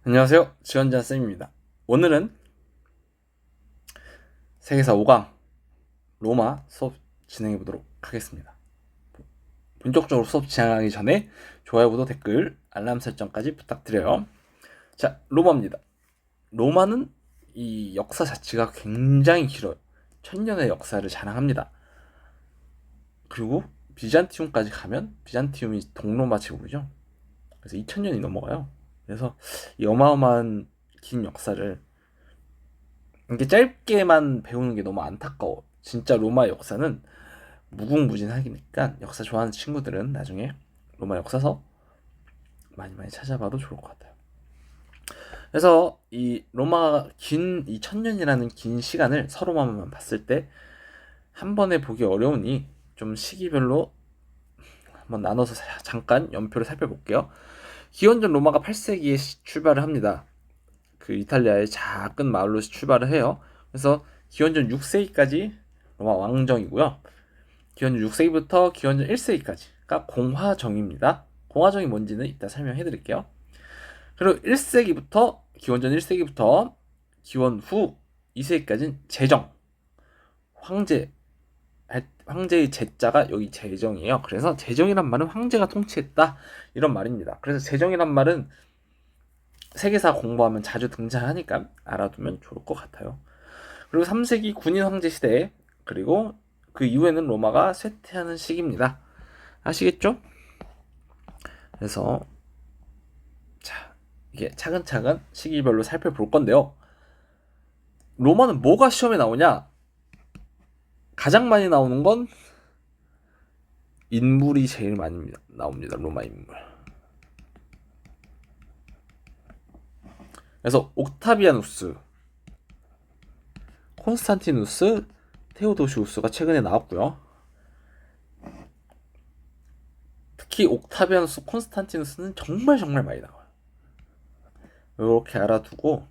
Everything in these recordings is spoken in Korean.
안녕하세요. 지원자 쌤입니다. 오늘은 세계사 5강 로마 수업 진행해 보도록 하겠습니다. 본격적으로 수업 진행하기 전에 좋아요, 구독, 댓글, 알람 설정까지 부탁드려요. 자, 로마입니다. 로마는 이 역사 자체가 굉장히 길어요. 천년의 역사를 자랑합니다. 그리고 비잔티움까지 가면 비잔티움이 동로마 제국이죠. 그래서 2000년이 넘어가요. 그래서 이 어마어마한 긴 역사를 이게 짧게만 배우는 게 너무 안타까워. 진짜 로마 역사는 무궁무진하니까 역사 좋아하는 친구들은 나중에 로마 역사서 많이 찾아봐도 좋을 것 같아요. 그래서 이 로마가 이 1000년이라는 긴 시간을 서로만 봤을 때 한 번에 보기 어려우니 좀 시기별로 한번 나눠서 잠깐 연표를 살펴볼게요. 기원전 로마가 8세기에 출발을 합니다. 그 이탈리아의 작은 마을로 출발을 해요. 그래서 기원전 6세기까지 로마 왕정이고요. 기원전 6세기부터 기원전 1세기까지가 공화정입니다. 공화정이 뭔지는 이따 설명해 드릴게요. 그리고 기원전 1세기부터 기원 후 2세기까지는 제정. 황제의 제자가 여기 제정이에요. 그래서 제정이란 말은 황제가 통치했다 이런 말입니다. 그래서 제정이란 말은 세계사 공부하면 자주 등장하니까 알아두면 좋을 것 같아요. 그리고 3세기 군인 황제 시대, 그리고 그 이후에는 로마가 쇠퇴하는 시기입니다. 아시겠죠? 그래서 자, 이게 차근차근 시기별로 살펴볼 건데요. 로마는 뭐가 시험에 나오냐? 가장 많이 나오는 건 인물이 제일 많이 나옵니다. 로마 인물. 그래서 옥타비아누스, 콘스탄티누스, 테오도시우스가 최근에 나왔고요. 특히 옥타비아누스, 콘스탄티누스는 정말 많이 나와요. 이렇게 알아두고,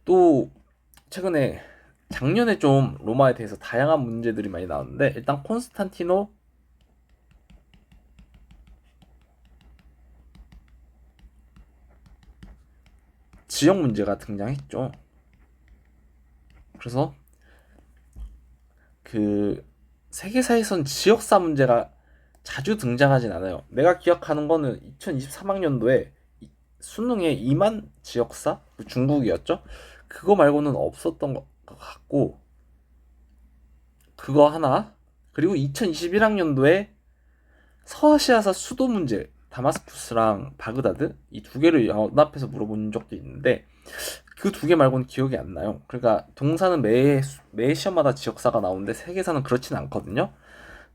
또 최근에 작년에 좀 로마에 대해서 다양한 문제들이 많이 나왔는데, 일단 콘스탄티노 지역 문제가 등장했죠. 그래서 그 세계사에선 지역사 문제가 자주 등장하진 않아요. 내가 기억하는 거는 2023학년도에 수능에 2만 지역사? 중국이었죠? 그거 말고는 없었던 것 같고, 그거 하나. 그리고 2021학년도에 서아시아사 수도 문제, 다마스쿠스랑 바그다드 이 두 개를 연합해서 물어본 적도 있는데 그 두 개 말고는 기억이 안 나요. 그러니까 동사는 매 시험마다 지역사가 나오는데 세계사는 그렇진 않거든요.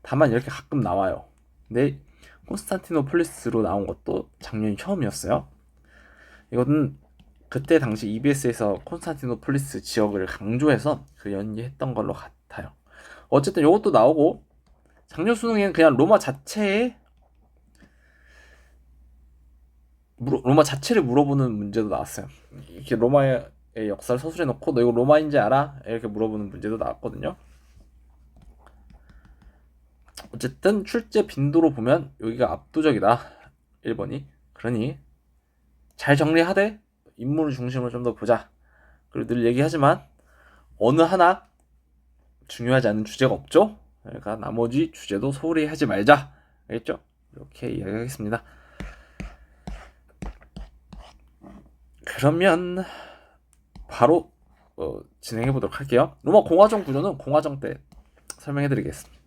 다만 이렇게 가끔 나와요. 근데 콘스탄티노폴리스로 나온 것도 작년이 처음이었어요. 이거는 그때 당시 EBS에서 콘스탄티노폴리스 지역을 강조해서 그 연기했던 걸로 같아요. 어쨌든 이것도 나오고, 작년 수능에는 그냥 로마 자체를 물어보는 문제도 나왔어요. 이렇게 로마의 역사를 서술해 놓고 너 이거 로마인지 알아? 이렇게 물어보는 문제도 나왔거든요. 어쨌든 출제 빈도로 보면 여기가 압도적이다. 1번이. 그러니 잘 정리하되 인물을 중심으로 좀 더 보자. 그리고 늘 얘기하지만 어느 하나 중요하지 않은 주제가 없죠. 그러니까 나머지 주제도 소홀히 하지 말자. 알겠죠? 이렇게 이야기하겠습니다. 그러면 바로 진행해 보도록 할게요. 로마 공화정 구조는 공화정 때 설명해 드리겠습니다.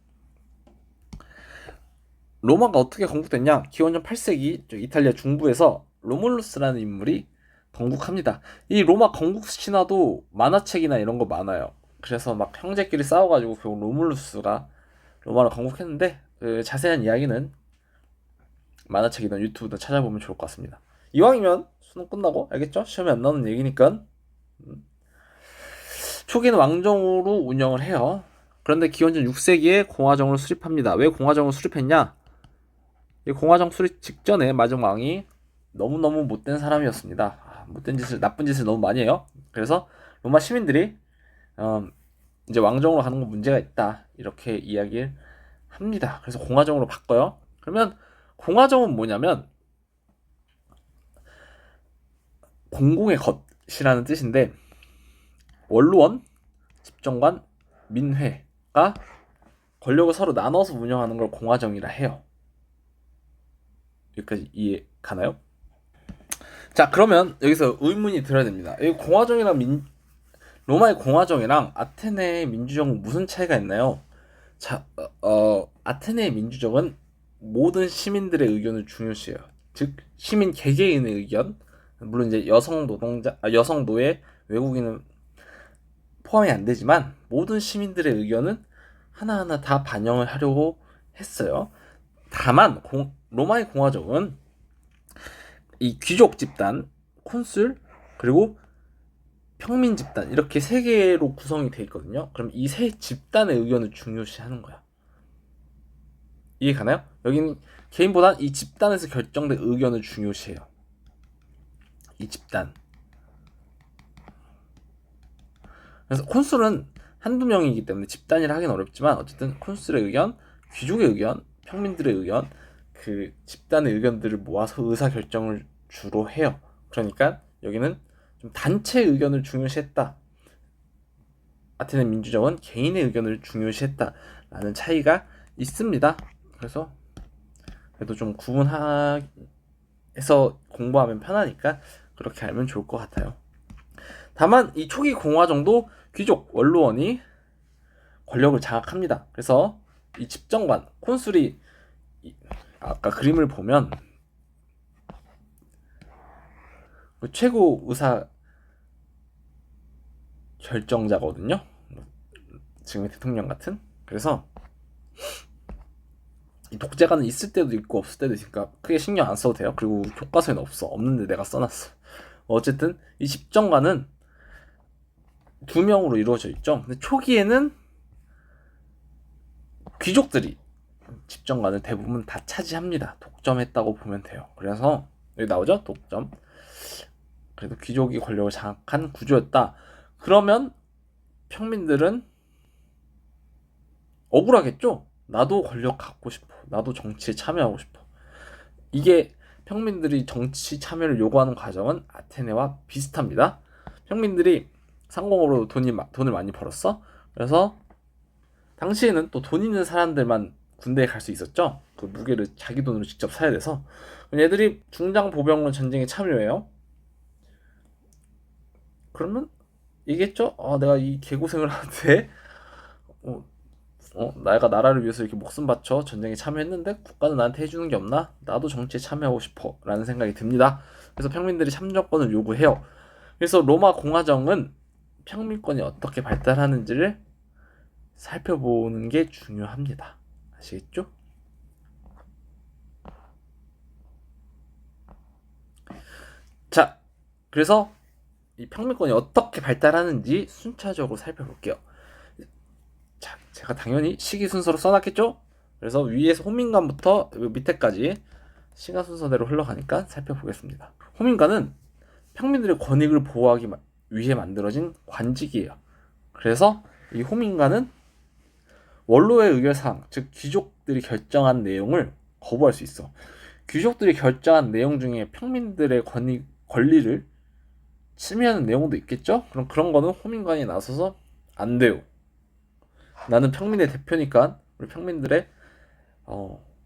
로마가 어떻게 건국됐냐? 기원전 8세기 이탈리아 중부에서 로물루스라는 인물이 건국합니다. 이 로마 건국 신화도 만화책이나 이런 거 많아요. 그래서 막 형제끼리 싸워가지고 결국 로물루스가 로마를 건국했는데 그 자세한 이야기는 만화책이든 유튜브든 찾아보면 좋을 것 같습니다. 이왕이면 수능 끝나고 알겠죠? 시험에 안 나오는 얘기니까. 초기는 왕정으로 운영을 해요. 그런데 기원전 6세기에 공화정을 수립합니다. 왜 공화정을 수립했냐? 이 공화정 수립 직전에 마종 왕이 너무너무 못된 사람이었습니다. 나쁜 짓을 너무 많이 해요. 그래서 로마 시민들이 이제 왕정으로 가는 건 문제가 있다. 이렇게 이야기를 합니다. 그래서 공화정으로 바꿔요. 그러면 공화정은 뭐냐면 공공의 것이라는 뜻인데 원로원, 집정관, 민회가 권력을 서로 나눠서 운영하는 걸 공화정이라 해요. 여기까지 이해 가나요? 자, 그러면 여기서 의문이 들어야 됩니다. 이 로마의 공화정이랑 아테네의 민주정은 무슨 차이가 있나요? 자, 아테네의 민주정은 모든 시민들의 의견을 중요시해요. 즉 시민 개개인의 의견, 물론 이제 여성 노예, 외국인은 포함이 안 되지만 모든 시민들의 의견은 하나하나 다 반영을 하려고 했어요. 다만 로마의 공화정은 이 귀족 집단, 콘술, 그리고 평민 집단 이렇게 세 개로 구성이 돼 있거든요. 그럼 이 세 집단의 의견을 중요시하는 거야. 이해 가나요? 여기는 개인보단 이 집단에서 결정된 의견을 중요시해요. 이 집단. 그래서 콘술은 한두 명이기 때문에 집단이라 하긴 어렵지만 어쨌든 콘술의 의견, 귀족의 의견, 평민들의 의견, 그 집단의 의견들을 모아서 의사결정을 주로 해요. 그러니까 여기는 좀 단체 의견을 중요시했다. 아테네 민주정은 개인의 의견을 중요시했다라는 차이가 있습니다. 그래서 그래도 좀 구분해서 공부하면 편하니까 그렇게 알면 좋을 것 같아요. 다만 이 초기 공화정도 귀족 원로원이 권력을 장악합니다. 그래서 이 집정관 콘술이 아까 그림을 보면 그 최고 의사 결정자거든요. 지금의 대통령 같은. 그래서 이 독재가는 있을 때도 있고 없을 때도 있으니까 크게 신경 안 써도 돼요. 그리고 교과서에는 없어. 없는데 내가 써놨어. 어쨌든 이 집정관은 2명으로 이루어져 있죠. 근데 초기에는 귀족들이 집정관을 대부분 다 차지합니다. 독점했다고 보면 돼요. 그래서 여기 나오죠? 독점. 그래도 귀족이 권력을 장악한 구조였다. 그러면 평민들은 억울하겠죠? 나도 권력 갖고 싶어. 나도 정치에 참여하고 싶어. 이게 평민들이 정치 참여를 요구하는 과정은 아테네와 비슷합니다. 평민들이 상공으로 돈을 많이 벌었어. 그래서 당시에는 또 돈 있는 사람들만 군대에 갈 수 있었죠. 그 무게를 자기 돈으로 직접 사야 돼서 얘들이 중장 보병으로 전쟁에 참여해요. 그러면 이겠죠? 내가 이 개고생을 하는데 내가 나라를 위해서 이렇게 목숨 바쳐 전쟁에 참여했는데 국가는 나한테 해주는 게 없나? 나도 정치에 참여하고 싶어 라는 생각이 듭니다. 그래서 평민들이 참여권을 요구해요. 그래서 로마 공화정은 평민권이 어떻게 발달하는지를 살펴보는 게 중요합니다. 아시겠죠? 자, 그래서 이 평민권이 어떻게 발달하는지 순차적으로 살펴볼게요. 자, 제가 당연히 시기 순서로 써놨겠죠? 그래서 위에서 호민관부터 밑에까지 시간 순서대로 흘러가니까 살펴보겠습니다. 호민관은 평민들의 권익을 보호하기 위해 만들어진 관직이에요. 그래서 이 호민관은 원로의 의결사항, 즉 귀족들이 결정한 내용을 거부할 수 있어. 귀족들이 결정한 내용 중에 평민들의 권리를 침해하는 내용도 있겠죠? 그럼 그런 거는 호민관이 나서서 안 돼요. 나는 평민의 대표니까 우리 평민들의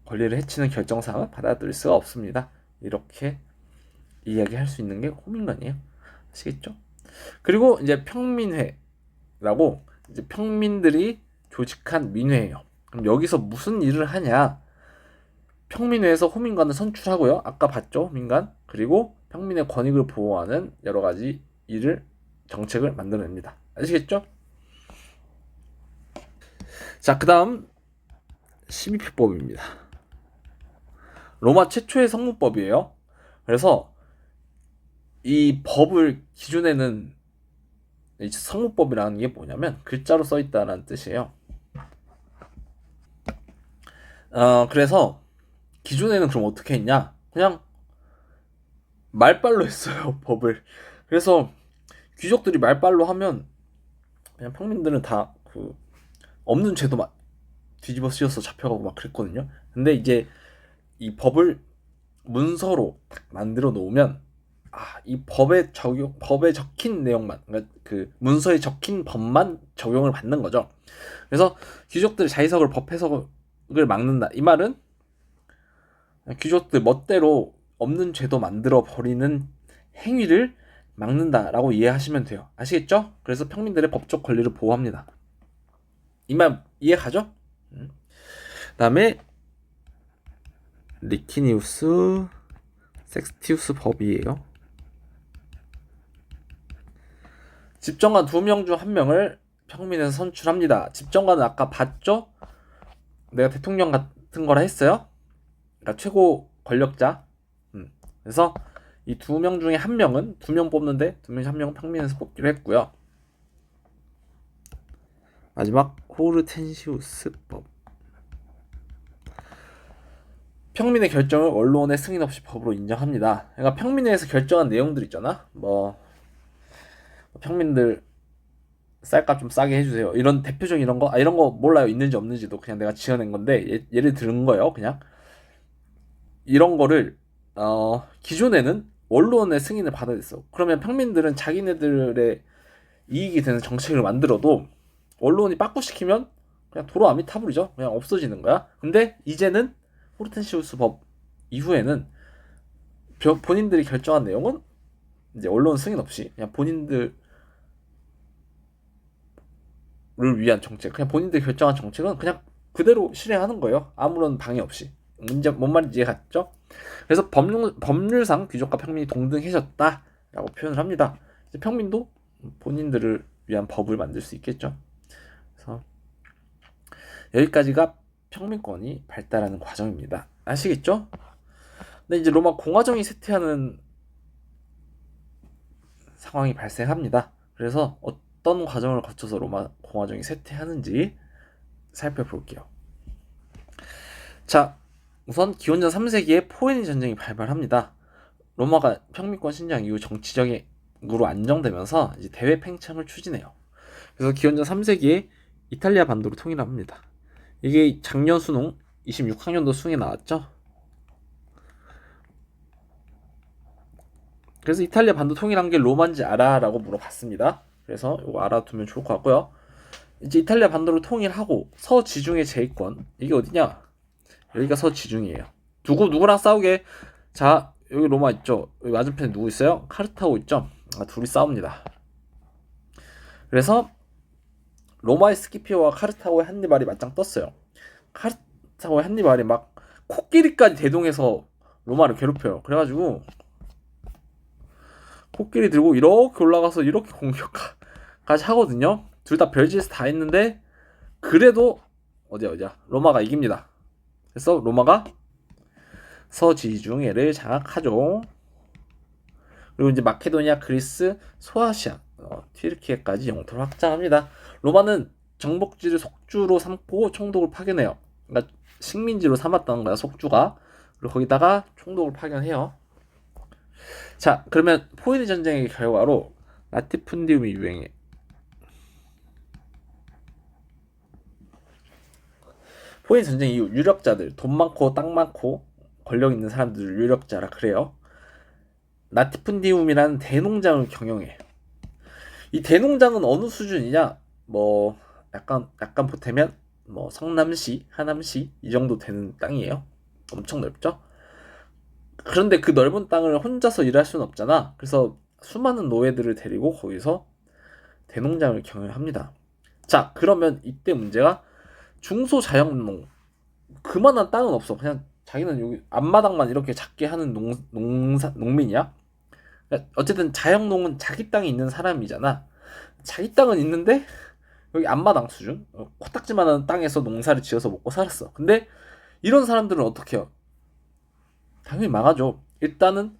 권리를 해치는 결정사항을 받아들일 수가 없습니다. 이렇게 이야기할 수 있는 게 호민관이에요. 아시겠죠? 그리고 이제 평민회라고 이제 평민들이 조직한 민회예요. 그럼 여기서 무슨 일을 하냐? 평민회에서 호민관을 선출하고요. 아까 봤죠? 호민관. 그리고 평민의 권익을 보호하는 여러 가지 정책을 만들어냅니다. 아시겠죠? 자, 그 다음 12표법입니다. 로마 최초의 성문법이에요. 그래서 이 법을 기존에는 성문법이라는 게 뭐냐면 글자로 써있다라는 뜻이에요. 그래서 기존에는 그럼 어떻게 했냐? 그냥 말빨로 했어요, 법을. 그래서 귀족들이 말빨로 하면 그냥 평민들은 다 없는 죄도 막 뒤집어 쓰여서 잡혀가고 막 그랬거든요. 근데 이제 이 법을 문서로 딱 만들어 놓으면 이 법에 적힌 내용만, 그러니까 그 문서에 적힌 법만 적용을 받는 거죠. 그래서 귀족들의 자의석을 법 해석을 막는다. 이 말은 귀족들 멋대로 없는 죄도 만들어 버리는 행위를 막는다라고 이해하시면 돼요. 아시겠죠? 그래서 평민들의 법적 권리를 보호합니다. 이 말 이해 가죠? 그다음에 리키니우스 섹스티우스 법이에요. 집정관 2명 중 1명을 평민에서 선출합니다. 집정관은 아까 봤죠? 내가 대통령 같은 거라 했어요. 그러니까 최고 권력자. 그래서 이 2명 중에 1명은 2명 뽑는데 2명 중 1명은 평민에서 뽑기로 했고요. 마지막 호르텐시우스법. 평민의 결정을 언론의 승인 없이 법으로 인정합니다. 그러니까 평민회에서 결정한 내용들 있잖아. 뭐 평민들 쌀값 좀 싸게 해주세요. 이런 대표적인 이런 거, 이런 거 몰라요. 있는지 없는지도 그냥 내가 지어낸 건데 예를 들은 거예요. 그냥 이런 거를 기존에는 언론의 승인을 받아야 됐어. 그러면 평민들은 자기네들의 이익이 되는 정책을 만들어도 언론이 빠꾸시키면 그냥 도로 아미타불이죠. 그냥 없어지는 거야. 근데 이제는 호르텐시우스 법 이후에는 본인들이 결정한 내용은 이제 언론 승인 없이 그냥 본인들을 위한 정책, 그냥 본인들이 결정한 정책은 그냥 그대로 실행하는 거예요. 아무런 방해 없이. 뭔 말인지 이해갔죠? 그래서 법률상 귀족과 평민이 동등해졌다라고 표현을 합니다. 이제 평민도 본인들을 위한 법을 만들 수 있겠죠. 그래서 여기까지가 평민권이 발달하는 과정입니다. 아시겠죠? 근데 이제 로마 공화정이 쇠퇴하는 상황이 발생합니다. 그래서 어떤 과정을 거쳐서 로마 공화정이 쇠퇴하는지 살펴볼게요. 자, 우선 기원전 3세기에 포에니 전쟁이 발발합니다. 로마가 평민권 신장 이후 정치적으로 안정되면서 이제 대외 팽창을 추진해요. 그래서 기원전 3세기에 이탈리아 반도를 통일합니다. 이게 작년 수능 26학년도 수능에 나왔죠. 그래서 이탈리아 반도 통일한 게 로마인지 알아라고 물어봤습니다. 그래서 이거 알아두면 좋을 것 같고요. 이제 이탈리아 반도를 통일하고 서지중해 제위권, 이게 어디냐? 여기가 서지중해예요. 누구랑 싸우게? 자, 여기 로마 있죠? 여기 맞은편에 누구 있어요? 카르타고 있죠? 둘이 싸웁니다. 그래서 로마의 스키피오와 카르타고의 한니발이 맞짱 떴어요. 카르타고의 한니발이 막 코끼리까지 대동해서 로마를 괴롭혀요. 그래가지고 코끼리 들고 이렇게 올라가서 이렇게 공격까지 하거든요. 둘 다 별짓을 다 했는데 그래도 어디야 로마가 이깁니다. 그래서 로마가 서지중해를 장악하죠. 그리고 이제 마케도니아, 그리스, 소아시아, 튀르키예까지 영토를 확장합니다. 로마는 정복지를 속주로 삼고 총독을 파견해요. 그러니까 식민지로 삼았다는 거야, 속주가. 그리고 거기다가 총독을 파견해요. 자, 그러면 포에니 전쟁의 결과로 라티푼디움이 유행해. 포에니 전쟁 이후 유력자들, 돈 많고 땅 많고 권력 있는 사람들을 유력자라 그래요. 라티푼디움이라는 대농장을 경영해. 이 대농장은 어느 수준이냐? 뭐 약간 보태면 뭐 성남시, 하남시 이 정도 되는 땅이에요. 엄청 넓죠? 그런데 그 넓은 땅을 혼자서 일할 수는 없잖아. 그래서 수많은 노예들을 데리고 거기서 대농장을 경영합니다. 자, 그러면 이때 문제가 중소자영농, 그만한 땅은 없어. 그냥 자기는 여기 앞마당만 이렇게 작게 하는 농민이야. 그러니까 어쨌든 자영농은 자기 땅이 있는 사람이잖아. 자기 땅은 있는데 여기 앞마당 수준, 코딱지만한 땅에서 농사를 지어서 먹고 살았어. 근데 이런 사람들은 어떻게 해요? 당연히 망하죠. 일단은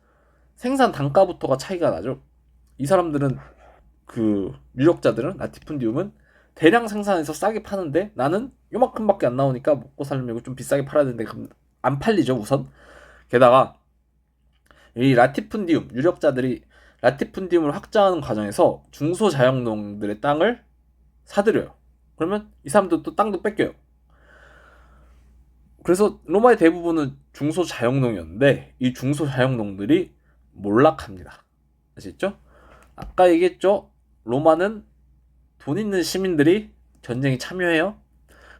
생산 단가부터가 차이가 나죠. 이 사람들은, 그 유력자들은, 라티푼디움은 대량 생산해서 싸게 파는데 나는 요만큼밖에 안 나오니까 먹고 살려면 좀 비싸게 팔아야 되는데 그럼 안 팔리죠, 우선. 게다가 이 라티푼디움 유력자들이 라티푼디움을 확장하는 과정에서 중소자영농들의 땅을 사들여요. 그러면 이 사람들 또 땅도 뺏겨요. 그래서 로마의 대부분은 중소자영농이었는데 이 중소자영농들이 몰락합니다. 아시겠죠? 아까 얘기했죠? 로마는 돈 있는 시민들이 전쟁에 참여해요.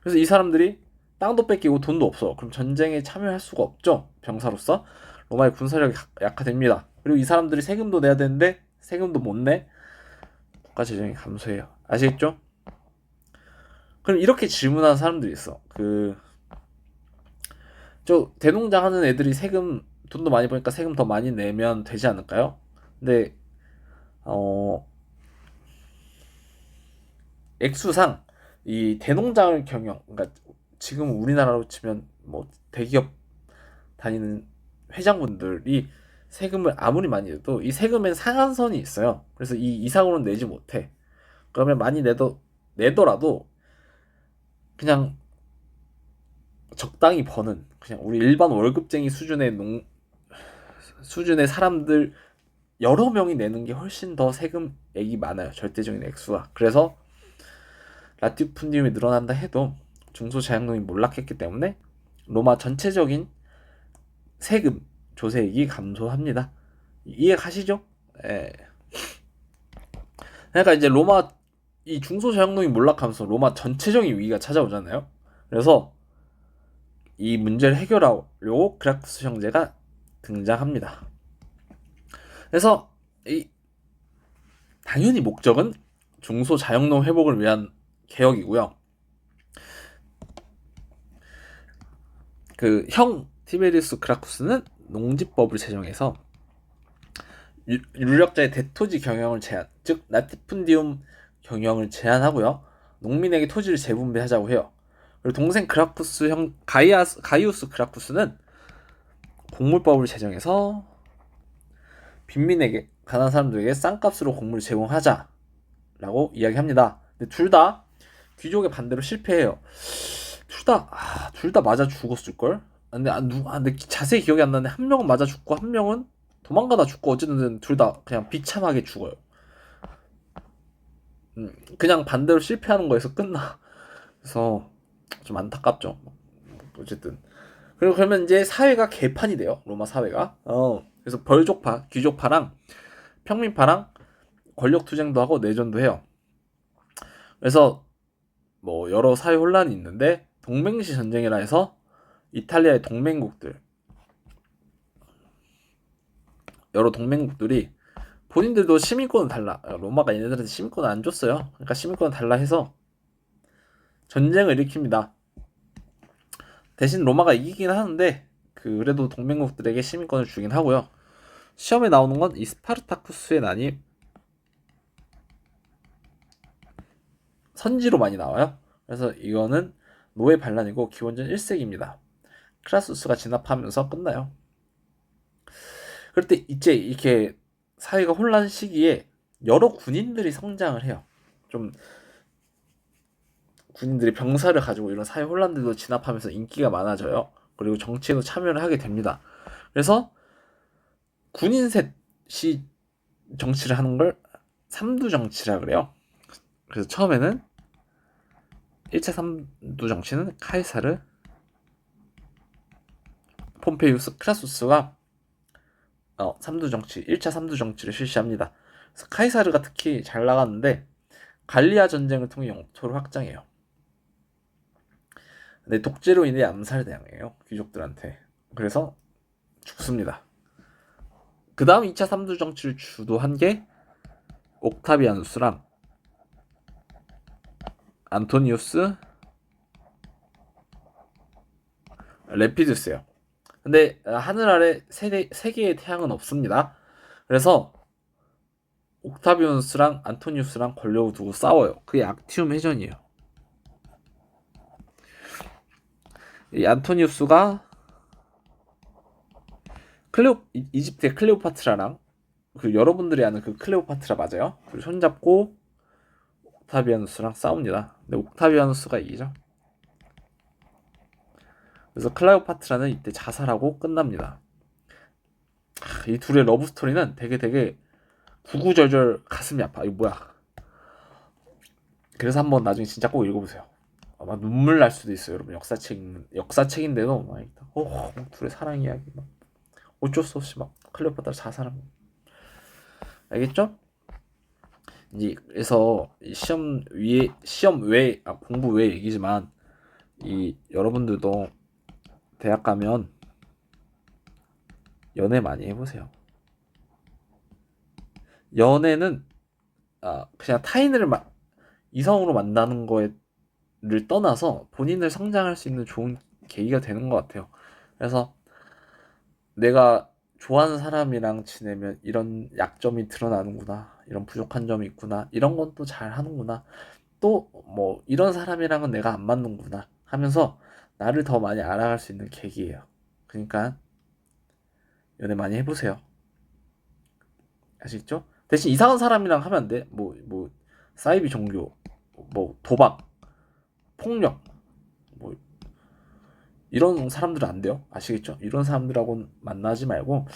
그래서 이 사람들이 땅도 뺏기고 돈도 없어. 그럼 전쟁에 참여할 수가 없죠. 병사로서. 로마의 군사력이 약화됩니다. 그리고 이 사람들이 세금도 내야 되는데 세금도 못 내. 국가 재정이 감소해요. 아시겠죠? 그럼 이렇게 질문하는 사람들이 있어. 저 대농장 하는 애들이 세금 돈도 많이 버니까 세금 더 많이 내면 되지 않을까요? 근데 액수상 이 대농장을 그러니까 지금 우리나라로 치면 뭐 대기업 다니는 회장분들이 세금을 아무리 많이 내도 이 세금엔 상한선이 있어요. 그래서 이 이상으로는 내지 못해. 그러면 많이 내더라도 그냥 적당히 버는 그냥 우리 일반 월급쟁이 수준의 사람들 여러 명이 내는 게 훨씬 더 세금액이 많아요. 절대적인 액수가. 그래서 라티푼디움이 늘어난다 해도 중소자영농이 몰락했기 때문에 로마 전체적인 세금 조세액이 감소합니다. 이해가시죠? 예. 그러니까 이제 로마 이 중소자영농이 몰락하면서 로마 전체적인 위기가 찾아오잖아요. 그래서 이 문제를 해결하려고 그라쿠스 형제가 등장합니다. 그래서 당연히 목적은 중소자영농 회복을 위한 개혁이고요. 그 형 티베리우스 그라쿠스는 농지법을 제정해서 유력자의 대토지 경영을 제한, 즉 라티푼디움 경영을 제한하고요. 농민에게 토지를 재분배하자고 해요. 그리고 동생 그라쿠스 형 가이우스 그라쿠스는 곡물법을 제정해서 빈민에게 가난한 사람들에게 싼 값으로 곡물을 제공하자라고 이야기합니다. 근데 둘 다 귀족의 반대로 실패해요. 둘 다 맞아 죽었을 걸. 근데 자세히 기억이 안 나는데 한 명은 맞아 죽고 한 명은 도망가다 죽고 어쨌든 둘 다 그냥 비참하게 죽어요. 그냥 반대로 실패하는 거에서 끝나. 그래서 좀 안타깝죠. 어쨌든 그리고 그러면 이제 사회가 개판이 돼요. 로마 사회가. 그래서 벌족파, 귀족파랑 평민파랑 권력 투쟁도 하고 내전도 해요. 그래서 뭐 여러 사회 혼란이 있는데 동맹시 전쟁이라 해서 이탈리아의 여러 동맹국들이 본인들도 시민권은 달라. 로마가 얘네들한테 시민권을 안 줬어요. 그러니까 시민권을 달라 해서 전쟁을 일으킵니다. 대신 로마가 이기긴 하는데 그래도 동맹국들에게 시민권을 주긴 하고요. 시험에 나오는 건 이 스파르타쿠스의 난이 선지로 많이 나와요. 그래서 이거는 노예 반란이고 기원전 1세기입니다. 크라수스가 진압하면서 끝나요. 그럴 때 이제 이렇게 사회가 혼란 시기에 여러 군인들이 성장을 해요. 좀 군인들이 병사를 가지고 이런 사회 혼란들도 진압하면서 인기가 많아져요. 그리고 정치에도 참여를 하게 됩니다. 그래서 군인셋이 정치를 하는 걸 삼두 정치라 그래요. 그래서 처음에는 1차 삼두 정치는 카이사르, 폼페이우스, 크라수스가 3두 정치, 1차 3두 정치를 실시합니다. 그래서 카이사르가 특히 잘 나갔는데 갈리아 전쟁을 통해 영토를 확장해요. 근데 독재로 인해 암살당해요. 귀족들한테. 그래서 죽습니다. 그 다음 2차 3두 정치를 주도한 게 옥타비아누스랑 안토니우스 레피두스예요. 근데 하늘 아래 세 개의 태양은 없습니다. 그래서 옥타비아누스랑 안토니우스랑 권력을 두고 싸워요. 그게 악티움 해전이에요. 이 안토니우스가 이집트의 클레오파트라랑 여러분들이 아는 그 클레오파트라 맞아요? 손잡고 옥타비아누스랑 싸웁니다. 근데 옥타비아누스가 이기죠. 그래서 클레오파트라는 이때 자살하고 끝납니다. 이 둘의 러브 스토리는 되게 구구절절 가슴이 아파. 이거 뭐야? 그래서 한번 나중에 진짜 꼭 읽어보세요. 아마 눈물 날 수도 있어요, 여러분. 역사책인데도 둘의 사랑 이야기. 어쩔 수 없이 막 클레오파트라 자살하고. 알겠죠? 이제 그래서 시험 외 공부 외 얘기지만 이 여러분들도 대학 가면 연애 많이 해보세요. 연애는 그냥 이성으로 만나는 거를 떠나서 본인을 성장할 수 있는 좋은 계기가 되는 것 같아요. 그래서 내가 좋아하는 사람이랑 지내면 이런 약점이 드러나는구나, 이런 부족한 점이 있구나, 이런 건 또 잘 하는구나, 또 뭐 이런 사람이랑은 내가 안 맞는구나 하면서 나를 더 많이 알아갈 수 있는 계기예요. 그러니까 연애 많이 해보세요. 아시겠죠? 대신 이상한 사람이랑 하면 안 돼. 사이비 종교, 뭐 도박, 폭력, 뭐 이런 사람들은 안 돼요. 아시겠죠? 이런 사람들하고는 만나지 말고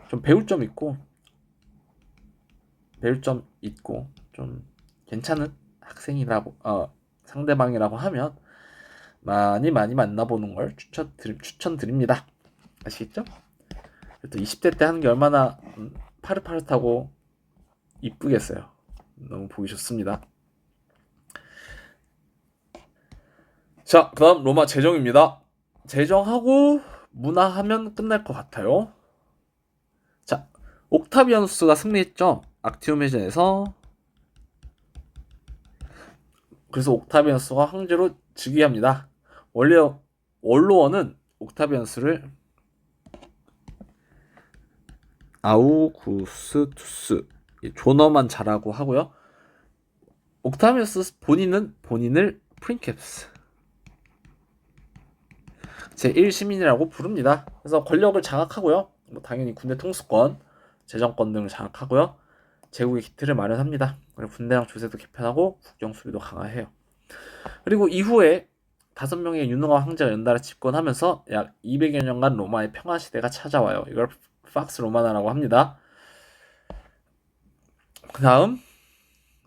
좀 배울 점 있고 좀 괜찮은 학생이라고 상대방이라고 하면 많이 만나보는 걸 추천드립니다. 아시겠죠? 또 20대 때 하는 게 얼마나 파릇파릇하고 이쁘겠어요. 너무 보기 좋습니다. 자, 그다음 로마 제정입니다. 제정하고 문화하면 끝날 것 같아요. 자, 옥타비아누스가 승리했죠. 악티움 해전에서. 그래서 옥타비아누스가 황제로 즉위합니다. 원래 원로원은 옥타비아누스를 아우구스투스 존어만 잘하고 하고요. 옥타비아누스 본인을 프린캡스 제1시민이라고 부릅니다. 그래서 권력을 장악하고요. 당연히 군대 통수권, 재정권 등을 장악하고요. 제국의 기틀을 마련합니다. 그리고 군대랑 조세도 개편하고 국경 수비도 강화해요. 그리고 이후에 5명의 유능한 황제가 연달아 집권하면서 약 200여 년간 로마의 평화 시대가 찾아와요. 이걸 팍스 로마나라고 합니다. 그다음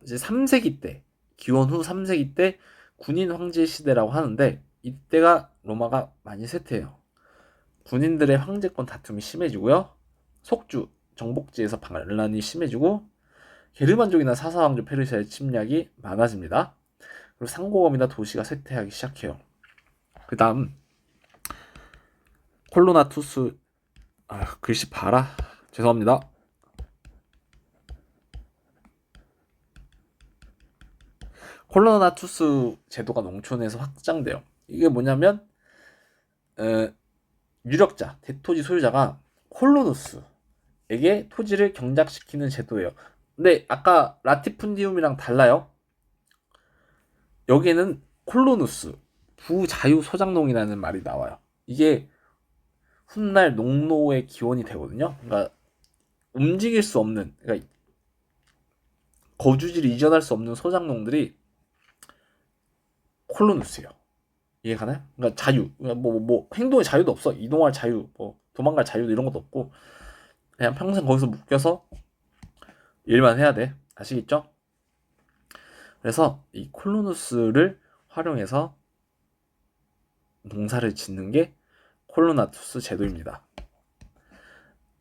이제 3세기 때, 기원 후 3세기 때 군인 황제 시대라고 하는데 이때가 로마가 많이 쇠퇴해요. 군인들의 황제권 다툼이 심해지고요. 속주, 정복지에서 반란이 심해지고 게르만족이나 사사왕조 페르시아의 침략이 많아집니다. 그리고 상고검이나 도시가 쇠퇴하기 시작해요. 그 다음 콜로나투스 글씨 봐라. 죄송합니다. 콜로나투스 제도가 농촌에서 확장돼요. 이게 뭐냐면 유력자, 대토지 소유자가 콜로누스에게 토지를 경작시키는 제도예요. 근데 아까 라티푼디움이랑 달라요. 여기에는 콜로누스, 부자유 소장농이라는 말이 나와요. 이게 훗날 농노의 기원이 되거든요. 그러니까 움직일 수 없는, 그러니까 거주지를 이전할 수 없는 소장농들이 콜로누스예요. 이해가나요? 그러니까 자유, 그러니까 행동의 자유도 없어. 이동할 자유, 도망갈 자유도 이런 것도 없고 그냥 평생 거기서 묶여서 일만 해야 돼. 아시겠죠? 그래서 이 콜로누스를 활용해서 농사를 짓는 게 콜로나투스 제도입니다.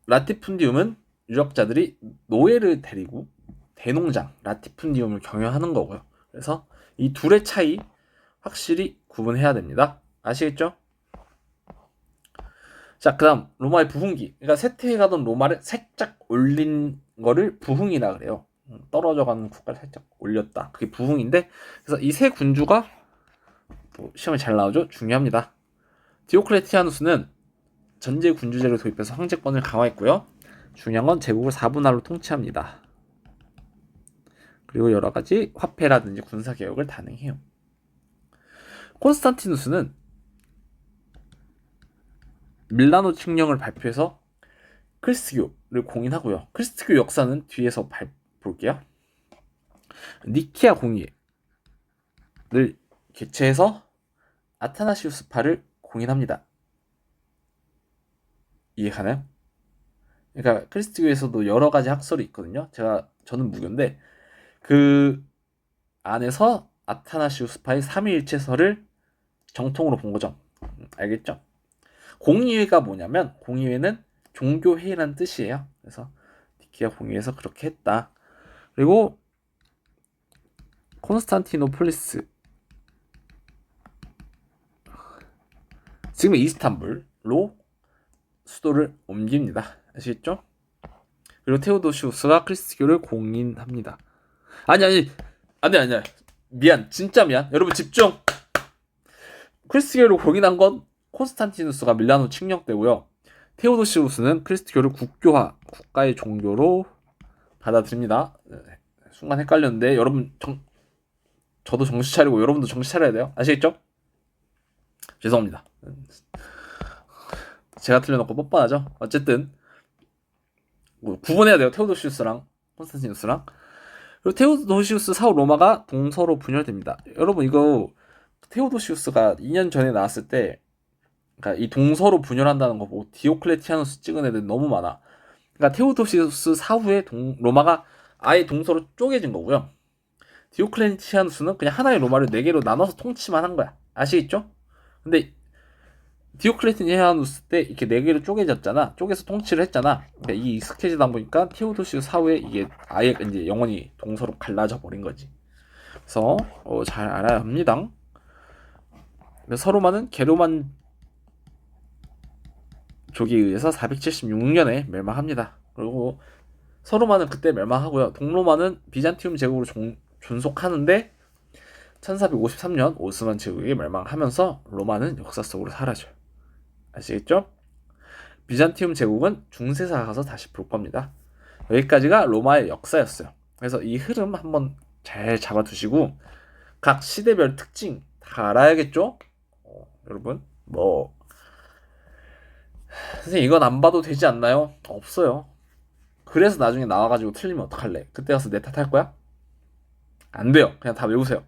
라티푼디움은 유력자들이 노예를 데리고 대농장 라티푼디움을 경영하는 거고요. 그래서 이 둘의 차이 확실히 구분해야 됩니다. 아시겠죠? 자, 그다음 로마의 부흥기. 그러니까 쇠퇴해가던 로마를 살짝 올린 거를 부흥이라 그래요. 떨어져가는 국가를 살짝 올렸다. 그게 부흥인데, 그래서 이 세 군주가 시험에 잘 나오죠. 중요합니다. 디오클레티아누스는 전제 군주제를 도입해서 황제권을 강화했고요. 중요한 건 제국을 4분할로 통치합니다. 그리고 여러 가지 화폐라든지 군사 개혁을 단행해요. 콘스탄티누스는 밀라노 칙령을 발표해서 크리스트교를 공인하고요. 크리스트교 역사는 뒤에서 볼게요. 니케아 공의회를 개최해서 아타나시우스파를 공인합니다. 이해가나요? 그러니까 크리스트교에서도 여러 가지 학설이 있거든요. 저는 무교인데 그 안에서 아타나시우스파의 삼위일체설을 정통으로 본 거죠. 알겠죠? 공의회가 뭐냐면 공의회는 종교 회의란 뜻이에요. 그래서 니케아 공의에서 그렇게 했다. 그리고 콘스탄티노폴리스, 지금 이스탄불로 수도를 옮깁니다. 아시겠죠? 그리고 테오도시우스가 크리스트교를 공인합니다. 아니 미안, 진짜 미안. 여러분 집중. 크리스트교를 공인한 건 콘스탄티누스가 밀라노 칙령 때고요. 테오도시우스는 크리스트교를 국교화, 국가의 종교로 받아들입니다. 순간 헷갈렸는데 여러분 저도 정신 차리고 여러분도 정신 차려야 돼요. 아시겠죠? 죄송합니다. 제가 틀려놓고 뻔뻔하죠. 어쨌든 구분해야 돼요. 테오도시우스랑 콘스탄티누스랑. 그리고 테오도시우스 사후 로마가 동서로 분열됩니다. 여러분 이거 테오도시우스가 2년 전에 나왔을 때, 그러니까 이 동서로 분열한다는 거 보고 디오클레티아누스 찍은 애들 너무 많아. 그러니까 테오도시우스 사후에 로마가 아예 동서로 쪼개진 거고요. 디오클레티아누스는 그냥 하나의 로마를 4개로 나눠서 통치만 한 거야. 아시겠죠? 근데 디오클레티아누스 때 이렇게 4개로 쪼개졌잖아. 쪼개서 통치를 했잖아. 그러니까 이 익숙해지다 보니까 테오도시우스 사후에 이게 아예 이제 영원히 동서로 갈라져 버린 거지. 그래서 잘 알아야 합니다. 서로마는 게로만 족에 의해서 476년에 멸망합니다. 그리고 서로마는 그때 멸망하고요. 동로마는 비잔티움 제국으로 존속하는데 1453년 오스만 제국이 멸망하면서 로마는 역사 속으로 사라져요. 아시겠죠? 비잔티움 제국은 중세사가 가서 다시 볼 겁니다. 여기까지가 로마의 역사였어요. 그래서 이 흐름 한번 잘 잡아두시고 각 시대별 특징 다 알아야겠죠? 여러분 선생님 이건 안 봐도 되지 않나요? 없어요. 그래서 나중에 나와가지고 틀리면 어떡할래? 그때 가서 내 탓할 거야? 안 돼요. 그냥 다 외우세요.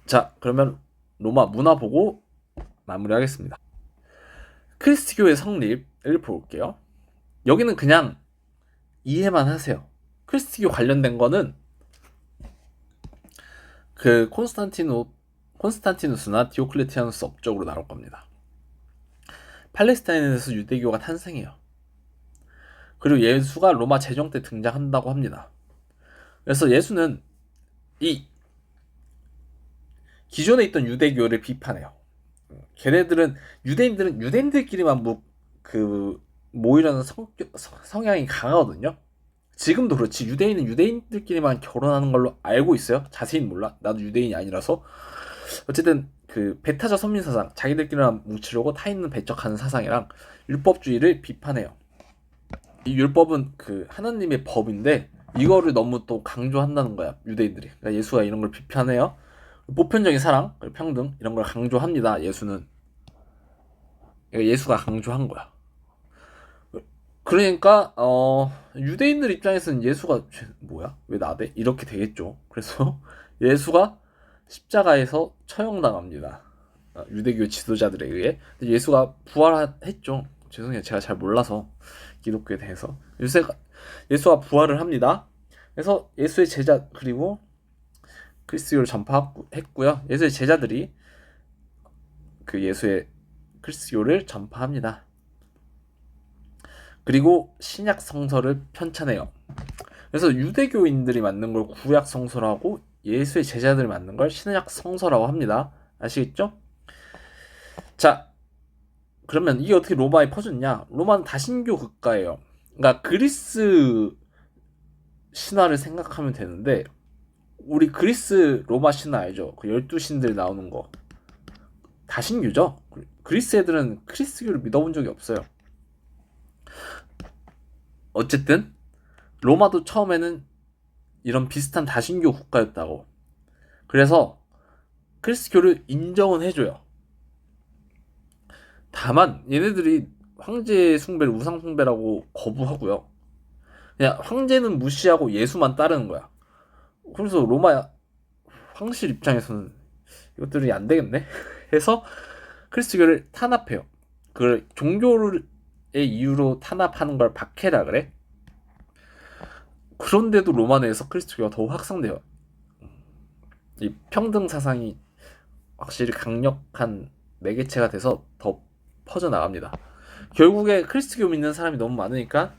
자, 그러면 로마 문화 보고 마무리하겠습니다. 크리스트교의 성립을 볼게요. 여기는 그냥 이해만 하세요. 크리스트교 관련된 거는 그 콘스탄티누스나 디오클레티아누스 업적으로 나올 겁니다. 팔레스타인에서 유대교가 탄생해요. 그리고 예수가 로마 제정 때 등장한다고 합니다. 그래서 예수는 이 기존에 있던 유대교를 비판해요. 걔네들은 유대인들끼리만 모이려는 성향이 강하거든요. 지금도 그렇지. 유대인은 유대인들끼리만 결혼하는 걸로 알고 있어요. 자세히는 몰라. 나도 유대인이 아니라서. 어쨌든 그 배타적 선민 사상, 자기들끼리만 뭉치려고 타인은 배척하는 사상이랑 율법주의를 비판해요. 이 율법은 그 하나님의 법인데 이거를 너무 또 강조한다는 거야, 유대인들이. 그러니까 예수가 이런 걸 비판해요. 보편적인 사랑, 평등 이런 걸 강조합니다. 예수는 예수가 강조한 거야. 그러니까 유대인들 입장에서는 예수가 뭐야? 왜 나대? 이렇게 되겠죠. 그래서 예수가 십자가에서 처형당합니다. 유대교 지도자들에 의해. 예수가 부활했죠. 죄송해요. 제가 잘 몰라서 기독교에 대해서. 예수가 부활을 합니다. 그래서 예수의 제자 그리고 크리스교를 전파했고요. 예수의 제자들이 그 예수의 크리스교를 전파합니다. 그리고 신약 성서를 편찬해요. 그래서 유대교인들이 만든 걸 구약 성서라고 예수의 제자들이 만든 걸 신약 성서라고 합니다. 아시겠죠? 자, 그러면 이게 어떻게 로마에 퍼졌냐? 로마는 다신교 국가예요. 그러니까 그리스 신화를 생각하면 되는데 우리 그리스 로마 신화 알죠? 그 12신들 나오는 거 다신교죠? 그리스 애들은 크리스교를 믿어본 적이 없어요. 어쨌든 로마도 처음에는 이런 비슷한 다신교 국가였다고. 그래서 크리스교를 인정은 해줘요. 다만 얘네들이 황제 숭배를 우상 숭배라고 거부하고요. 그냥 황제는 무시하고 예수만 따르는 거야. 그래서 로마 황실 입장에서는 이것들이 안 되겠네 해서 크리스교를 탄압해요. 그걸 종교의 이유로 탄압하는 걸 박해라 그래. 그런데도 로마 내에서 크리스교가 더 확산돼요. 이 평등 사상이 확실히 강력한 매개체가 돼서 더 퍼져나갑니다. 결국에 그리스교 믿는 사람이 너무 많으니까,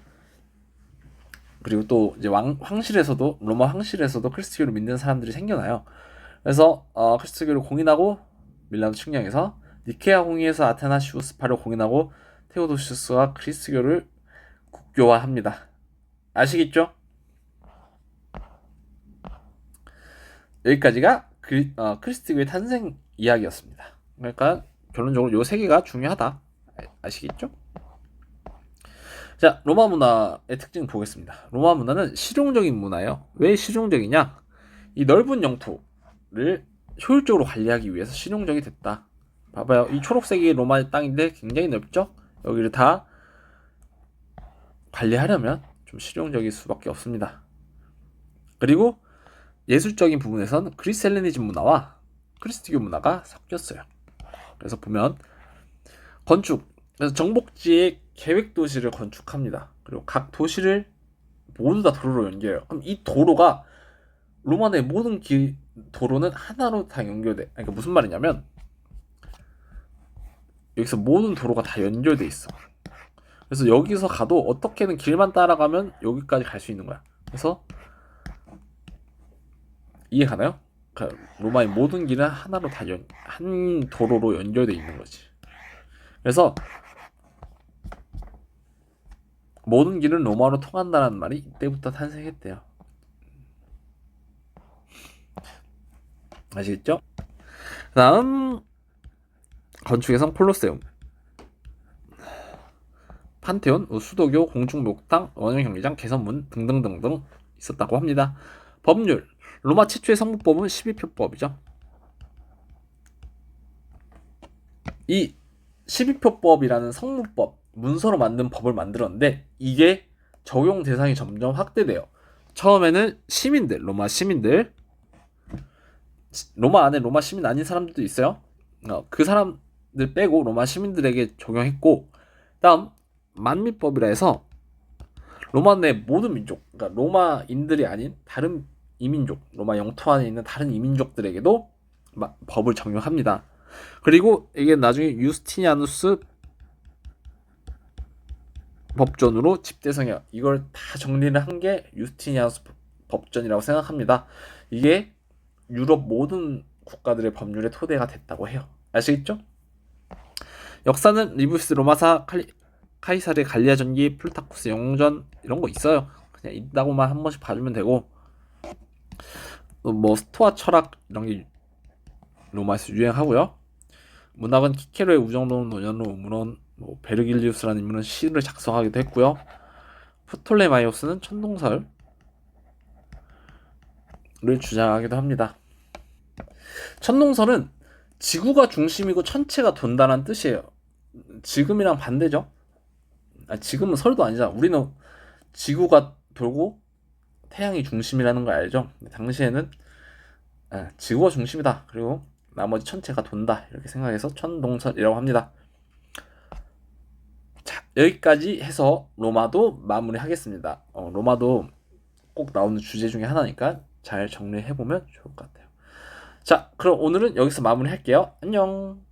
그리고 또 이제 황실에서도, 로마 황실에서도 그리스교를 믿는 사람들이 생겨나요. 그래서 그리스교를 공인하고 밀라노 측량에서, 니케아 공의에서 아테나시우스파를 공인하고 테오도시우스가 그리스교를 국교화합니다. 아시겠죠? 여기까지가 그리스교의 탄생 이야기였습니다. 그러니까 결론적으로 요 세 개가 중요하다. 아시겠죠? 자, 로마 문화의 특징 보겠습니다. 로마 문화는 실용적인 문화예요. 왜 실용적이냐? 이 넓은 영토를 효율적으로 관리하기 위해서 실용적이 됐다. 봐봐요. 이 초록색이 로마의 땅인데 굉장히 넓죠? 여기를 다 관리하려면 좀 실용적일 수밖에 없습니다. 그리고 예술적인 부분에선 그리스 헬레니즘 문화와 그리스교 문화가 섞였어요. 그래서 보면 건축, 그래서 정복지에 계획 도시를 건축합니다. 그리고 각 도시를 모두 다 도로로 연결해요. 그럼 이 도로가, 로마 내 모든 도로는 하나로 다 연결돼. 그러니까 무슨 말이냐면, 여기서 모든 도로가 다 연결돼 있어. 그래서 여기서 가도 어떻게든 길만 따라가면 여기까지 갈 수 있는 거야. 그래서 이해 가나요? 그러니까 로마의 모든 길은 하나로 다 한 도로로 연결돼 있는 거지. 그래서 모든 길은 로마로 통한다는 말이 이때부터 탄생했대요. 아시겠죠? 다음 건축에선 콜로세움, 판테온, 수도교, 공중목탕, 원형경기장, 개선문 등등등등 있었다고 합니다. 법률, 로마 최초의 성문법은 12표법이죠. 이 12표법이라는 성문법, 문서로 만든 법을 만들었는데 이게 적용 대상이 점점 확대돼요. 처음에는 시민들, 로마 시민들, 로마 안에 로마 시민 아닌 사람들도 있어요. 그 사람들 빼고 로마 시민들에게 적용했고, 다음 만민법이라 해서 로마 내 모든 민족, 그러니까 로마인들이 아닌 다른 이민족, 로마 영토 안에 있는 다른 이민족들에게도 법을 적용합니다. 그리고 이게 나중에 유스티니아누스 법전으로 집대성이야. 이걸 다 정리를 한 게 유스티니아누스 법전이라고 생각합니다. 이게 유럽 모든 국가들의 법률의 토대가 됐다고 해요. 아시겠죠? 역사는 리부스 로마사, 카이사르 갈리아 전기, 플루타쿠스 영웅전 이런 거 있어요. 그냥 있다고만 한 번씩 봐주면 되고, 뭐 스토아 철학 이런 게 로마에서 유행하고요. 문학은 키케로의 우정론, 논현론, 우문론, 뭐 베르길리우스라는 인물은 시를 작성하기도 했고요. 프톨레마이오스는 천동설을 주장하기도 합니다. 천동설은 지구가 중심이고 천체가 돈다는 뜻이에요. 지금이랑 반대죠. 지금은 설도 아니잖아. 우리는 지구가 돌고 태양이 중심이라는 걸 알죠. 당시에는 지구가 중심이다. 그리고 나머지 천체가 돈다. 이렇게 생각해서 천동설이라고 합니다. 자, 여기까지 해서 로마도 마무리하겠습니다. 로마도 꼭 나오는 주제 중에 하나니까 잘 정리해보면 좋을 것 같아요. 자, 그럼 오늘은 여기서 마무리할게요. 안녕.